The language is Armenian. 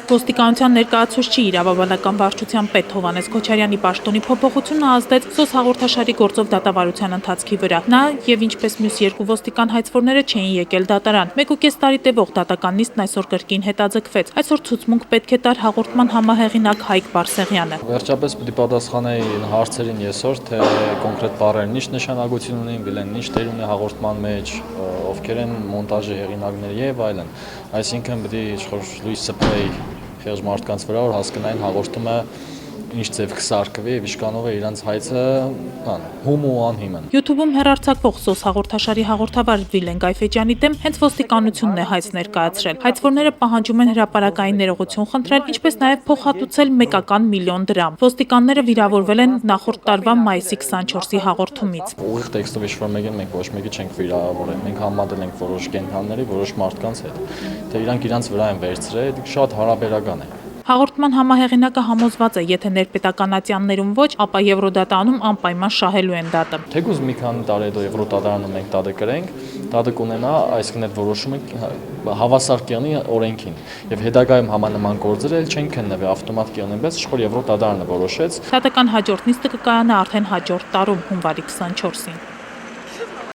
Ոստիկանության ներկայացուցչի իրավաբանական վարչության պետ Հովհաննես Քոչարյանի պաշտոնի փոփոխությունը ազդեց SOS հաղորդաշարի գործով դատավարության ընթացքի վրա։ Նա եւ ինչպես մյուս երկու ոստիկան հայցվորները չէին եկել դատարան։ 1.5 տարի տևող դատական նիստն այսօր կրկին հետաձգվեց։ Այսօր ցուցմունք պետք է տար հաղորդման համահեղինակ Հայկ Բարսեղյանը։ Վերջապես պետք է պատասխանեի հարցերին այսօր, թե կոնկրետ բառերն ինչ նշանակություն ունեն, գլեն ինչ դեր ունի հաղորդման մեջ, ովքեր են մոնտաժի հեղինակները եւ այլն։ Այսինքն պետք է իշխոր լույս սփռեի խեղճ մարդկանց վրա, որ հասկանային հաղորդումը ինչ ձև կսարքվի եւ իշկանով է իրանց հայցը հում ու անհիմն։ YouTube-ում հեռարձակվող SOS հաղորդաշարի հաղորդավար Վիլեն Գայֆեջյանի դեմ հենց ոստիկանությունն է հայց ներկայացրել։ Հայցվորները պահանջում են հրապարակային ներողություն խնդրել, ինչպես նաեւ փոխհատուցել մեկական միլիոն դրամ։ Ոստիկանները վիրավորվել են նախորդ տարվա մայիսի 24-ի հաղորդումից։ Ուղիղ տեքստով իշխոր մեկին մենք ոչ մեկի չենք վիրավորել։ Մենք համատել ենք որոշ կենտրոնների, որոշ մարդկանց հետ։ Թե իրանք իրանց վրա են վերցրել, շատ հարաբերական է։ Հաղորդման համահեղինակը համոզված է, եթե ներպետականատյաններում ոչ, ապա Եվրոդատանում անպայման շահելու են դատը։ Թեկուզ մի քանի տարի հետո Եվրոդատարանում մենք դատը կրենք, դատը կունենա, այսինքն այդ որոշումը հավասար կեղնի օրենքին։ Եվ հետագայում համանման գործեր էլ չեն քննվի ավտոմատ կեղնի, բայց իշխոր Եվրոդատարանը որոշեց։ Դատական հաջորդ նիստը կկայանա արդեն հաջորդ տարում, հունվարի 24-ին։